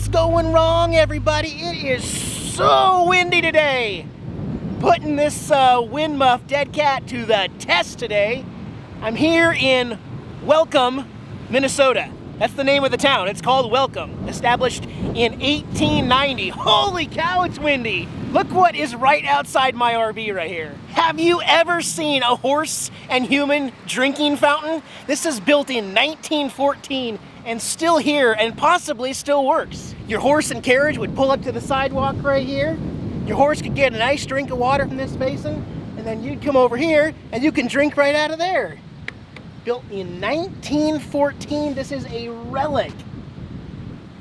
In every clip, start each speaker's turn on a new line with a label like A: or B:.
A: What's going wrong, everybody? It is so windy today. Putting this wind muff Deadcat to the test today. I'm here in Welcome, Minnesota. That's the name of the town. It's called Welcome, established in 1890. Holy cow, it's windy. Look what is right outside my RV right here. Have you ever seen a horse and human drinking fountain? This is built in 1914 and still here and possibly still works. Your horse and carriage would pull up to the sidewalk right here. Your horse could get a nice drink of water from this basin, and then you'd come over here and you can drink right out of there. Built in 1914, this is a relic.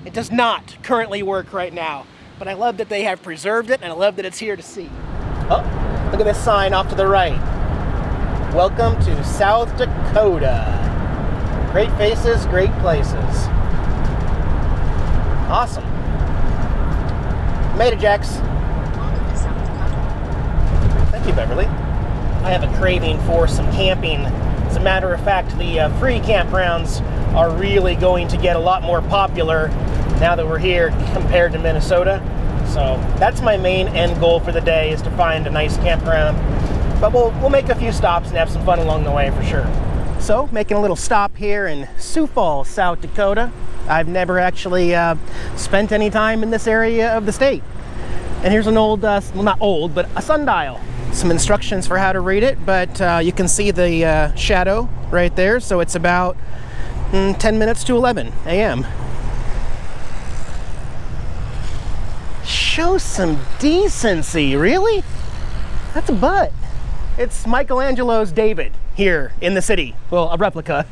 A: It does not currently work right now, but I love that they have preserved it, and I love that it's here to see. Oh, look at this sign off to the right. Welcome to South Dakota. Great faces, great places. Awesome. Made it, Jax.
B: Welcome to South Dakota.
A: Thank you, Beverly. I have a craving for some camping. As a matter of fact, the free campgrounds are really going to get a lot more popular now that we're here compared to Minnesota. So that's my main end goal for the day, is to find a nice campground. But we'll make a few stops and have some fun along the way for sure. So, making a little stop here in Sioux Falls, South Dakota. I've never actually spent any time in this area of the state. And here's an old, well, not old, but a sundial. Some instructions for how to read it, but you can see the shadow right there. So it's about 10 minutes to 11 a.m. Show some decency, really? That's a butt. It's Michelangelos David here in the city. Well, a replica.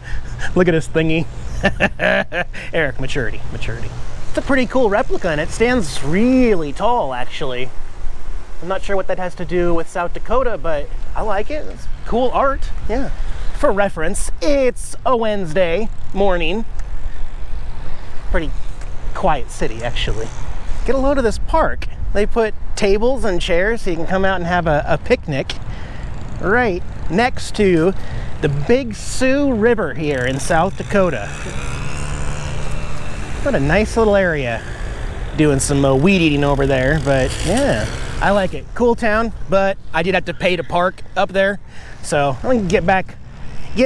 A: Look at this thingy. Eric, maturity. It's a pretty cool replica, and it stands really tall, actually. I'm not sure what that has to do with South Dakota, but I like it. It's cool art, yeah. For reference, it's a Wednesday morning. Pretty quiet city, actually. Get a load of this park. They put tables and chairs so you can come out and have a picnic right next to the Big Sioux River here in South Dakota. What a nice little area. Doing some weed eating over there, but yeah, I like it. Cool town, but I did have to pay to park up there, so I'm gonna get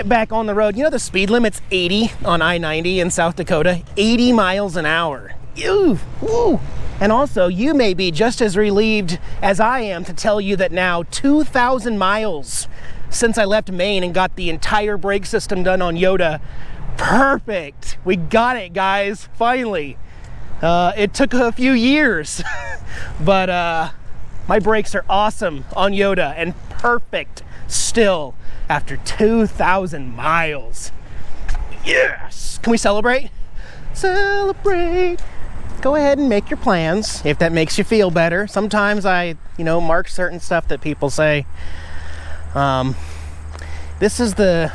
A: back on the road. You know the speed limit's 80 on I-90 in South Dakota, 80 miles an hour. Ew, woo. And also, you may be just as relieved as I am to tell you that now 2,000 miles since I left Maine and got the entire brake system done on Yoda. Perfect. We got it, guys, finally. It took a few years, but my brakes are awesome on Yoda and perfect still after 2,000 miles. Yes. Can we celebrate? Celebrate. Go ahead and make your plans if that makes you feel better. Sometimes I, mark certain stuff that people say. This is the,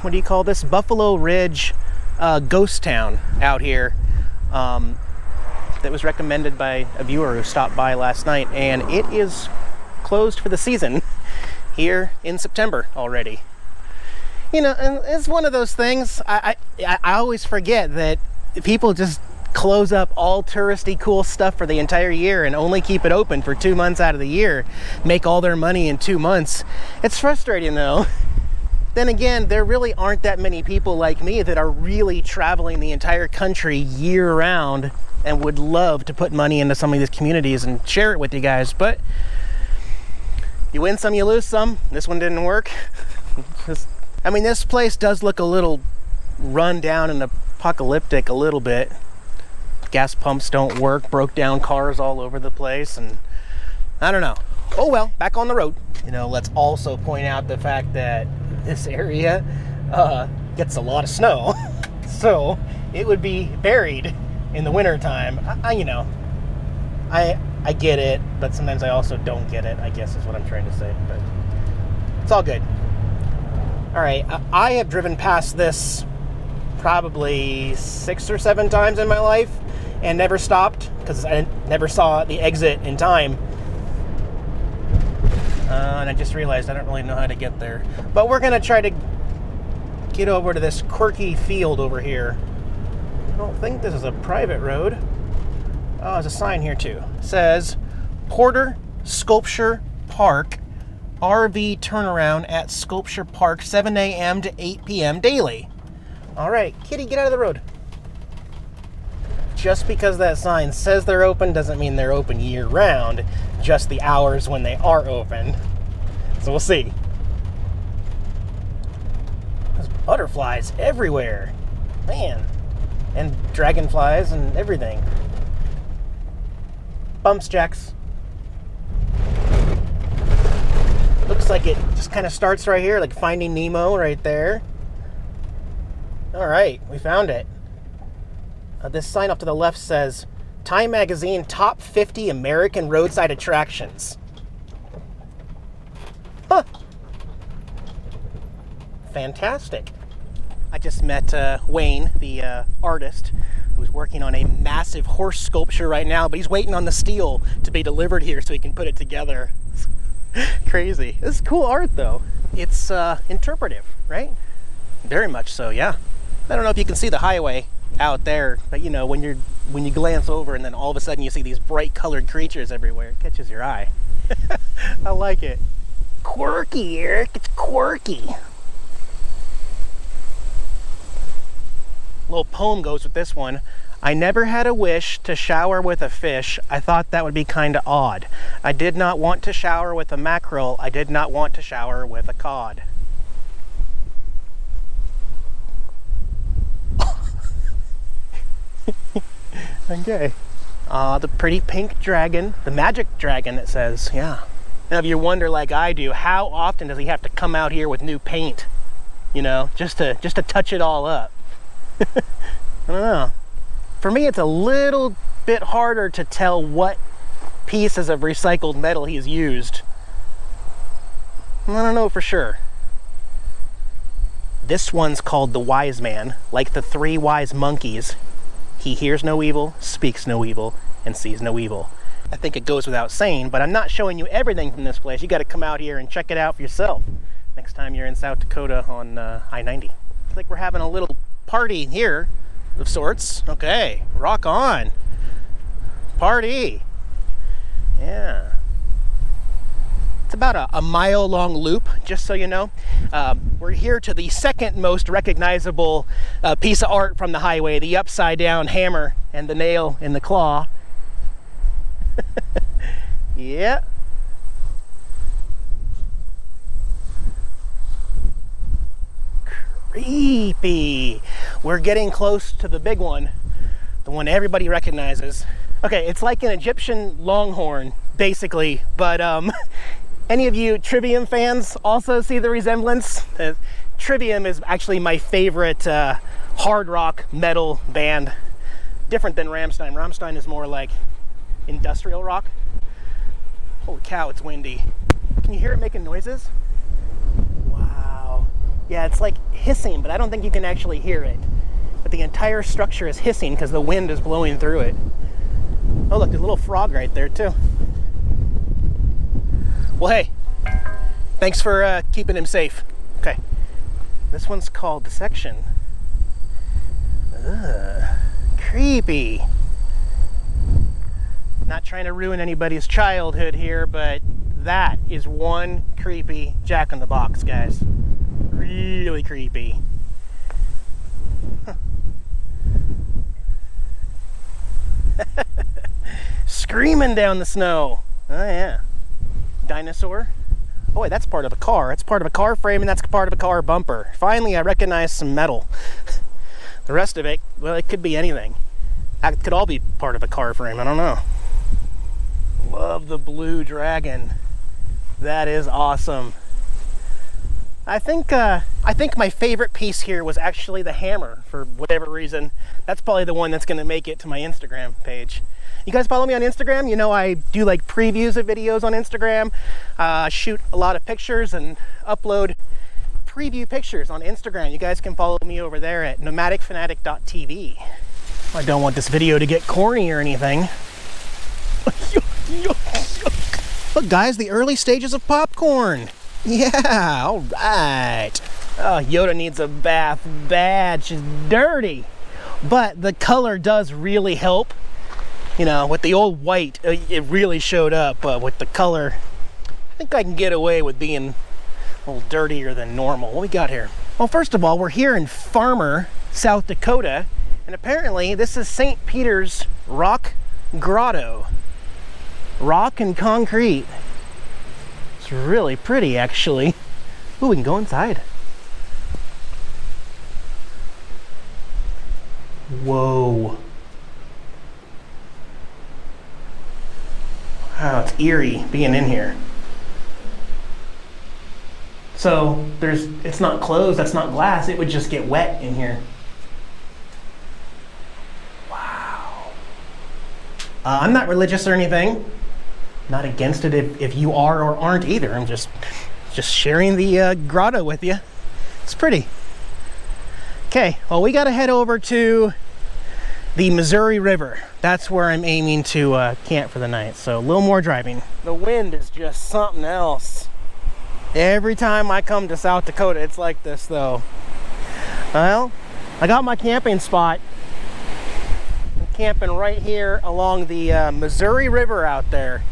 A: what do you call this? Buffalo Ridge ghost town out here. That was recommended by a viewer who stopped by last night, and it is closed for the season here in September already. And it's one of those things. I always forget that people just close up all touristy cool stuff for the entire year and only keep it open for 2 months out of the year, make all their money in 2 months. It's frustrating though. Then again, there really aren't that many people like me that are really traveling the entire country year round and would love to put money into some of these communities and share it with you guys. But you win some, you lose some. This one didn't work. This place does look a little run down and apocalyptic a little bit. Gas pumps don't work, broke down cars all over the place, and I don't know. Oh well, back on the road. Let's also point out the fact that this area gets a lot of snow. So it would be buried in the wintertime. I get it, but sometimes I also don't get it, I guess is what I'm trying to say. But it's all good. All right, I have driven past this probably 6 or 7 times in my life and never stopped because I never saw the exit in time. And I just realized I don't really know how to get there. But we're gonna try to get over to this quirky field over here. I don't think this is a private road. Oh, there's a sign here too. It says Porter Sculpture Park RV turnaround at Sculpture Park, 7 a.m. to 8 p.m. daily. All right, kitty, get out of the road. Just because that sign says they're open doesn't mean they're open year round, just the hours when they are open. So we'll see. There's butterflies everywhere. Man. And dragonflies and everything. Bumps jacks. Looks like it just kind of starts right here, like Finding Nemo right there. All right, we found it. This sign up to the left says, Time Magazine Top 50 American Roadside Attractions. Huh. Fantastic. I just met Wayne, the artist, who's working on a massive horse sculpture right now, but he's waiting on the steel to be delivered here so he can put it together. Crazy. This is cool art, though. It's interpretive, right? Very much so, yeah. I don't know if you can see the highway out there, but you know, when you glance over and then all of a sudden you see these bright colored creatures everywhere, it catches your eye. I like it. Quirky, Eric. It's quirky. Little poem goes with this one. I never had a wish to shower with a fish. I thought that would be kind of odd. I did not want to shower with a mackerel. I did not want to shower with a cod. Okay. The pretty pink dragon, the magic dragon, it says, yeah. Now if you wonder like I do, how often does he have to come out here with new paint? You know, just to touch it all up. I don't know. For me, it's a little bit harder to tell what pieces of recycled metal he's used. I don't know for sure. This one's called the Wise Man, like the 3 wise monkeys. He hears no evil, speaks no evil, and sees no evil. I think it goes without saying, but I'm not showing you everything from this place. You got to come out here and check it out for yourself next time you're in South Dakota on I-90. It's like we're having a little party here of sorts. Okay, rock on. Party. Yeah. It's about a mile long loop, just so you know. We're here to the second most recognizable piece of art from the highway, the upside down hammer and the nail in the claw. Yeah. Creepy. We're getting close to the big one, the one everybody recognizes. Okay, it's like an Egyptian longhorn, basically, but any of you Trivium fans also see the resemblance? Trivium is actually my favorite hard rock metal band. Different than Rammstein. Rammstein is more like industrial rock. Holy cow, it's windy. Can you hear it making noises? Wow. Yeah, it's like hissing, but I don't think you can actually hear it. But the entire structure is hissing because the wind is blowing through it. Oh look, there's a little frog right there too. Well, hey, thanks for keeping him safe. Okay, this one's called Dissection. Ugh, creepy. Not trying to ruin anybody's childhood here, but that is one creepy jack-in-the-box, guys. Really creepy. Huh. Screaming down the snow. Oh yeah. Dinosaur. Oh wait, that's part of a car. That's part of a car frame, and that's part of a car bumper. Finally, I recognize some metal. The rest of it, well, it could be anything. It could all be part of a car frame. I don't know. Love the blue dragon. That is awesome. I think my favorite piece here was actually the hammer, for whatever reason. That's probably the one that's going to make it to my Instagram page. You guys follow me on Instagram? You know I do like previews of videos on Instagram, shoot a lot of pictures and upload preview pictures on Instagram. You guys can follow me over there at nomadicfanatic.tv. I don't want this video to get corny or anything. Look guys, the early stages of popcorn. Yeah, all right. Oh, Yoda needs a bath bad. She's dirty. But the color does really help You know, with the old white, it really showed up, but with the color, I think I can get away with being a little dirtier than normal. What we got here? Well, first of all, we're here in Farmer, South Dakota, and apparently this is St. Peter's Rock Grotto. Rock and concrete. It's really pretty, actually. Ooh, we can go inside. Whoa. Wow, it's eerie being in here. So it's not closed, that's not glass, it would just get wet in here. Wow. I'm not religious or anything. Not against it if you are or aren't either. I'm just sharing the grotto with you. It's pretty. Okay, well, we gotta head over to the Missouri River. That's where I'm aiming to camp for the night. So a little more driving. The wind is just something else. Every time I come to South Dakota, it's like this though. Well, I got my camping spot. I'm camping right here along the Missouri River out there.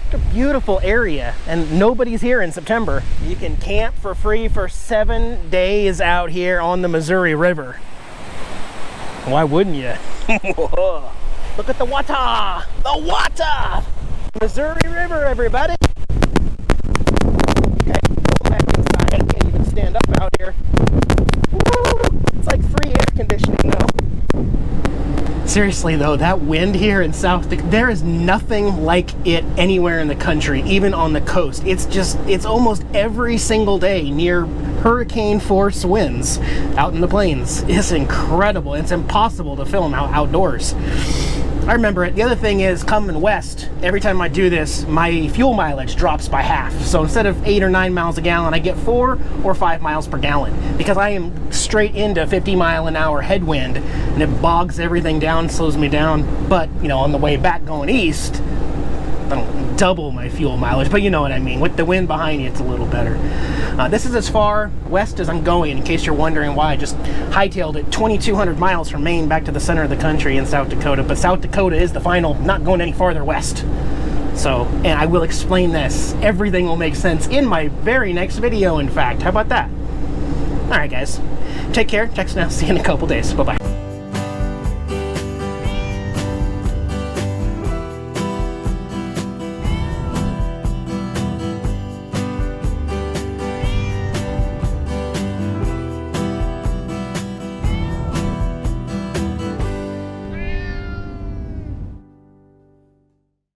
A: It's a beautiful area, and nobody's here in September. You can camp for free for 7 days out here on the Missouri River. Why wouldn't you? Look at the water! The water! Missouri River, everybody! Okay, go back inside. I can't even stand up out here. Woo! It's like free air conditioning though. Seriously though, that wind here in South Dakota, there is nothing like it anywhere in the country, even on the coast. It's almost every single day near hurricane force winds out in the plains. It's incredible. It's impossible to film outdoors. I remember it. The other thing is, coming west, every time I do this, my fuel mileage drops by half. So instead of 8 or 9 miles a gallon, I get 4 or 5 miles per gallon because I am straight into 50-mile-an-hour headwind, and it bogs everything down, slows me down. But, you know, on the way back going east, I don't double my fuel mileage, but you know what I mean. With the wind behind you, it's a little better. This is as far west as I'm going, in case you're wondering why. I just hightailed it 2,200 miles from Maine back to the center of the country in South Dakota. But South Dakota is the final, not going any farther west. So, and I will explain this. Everything will make sense in my very next video, in fact. How about that? All right, guys. Take care. Text now. See you in a couple days. Bye-bye.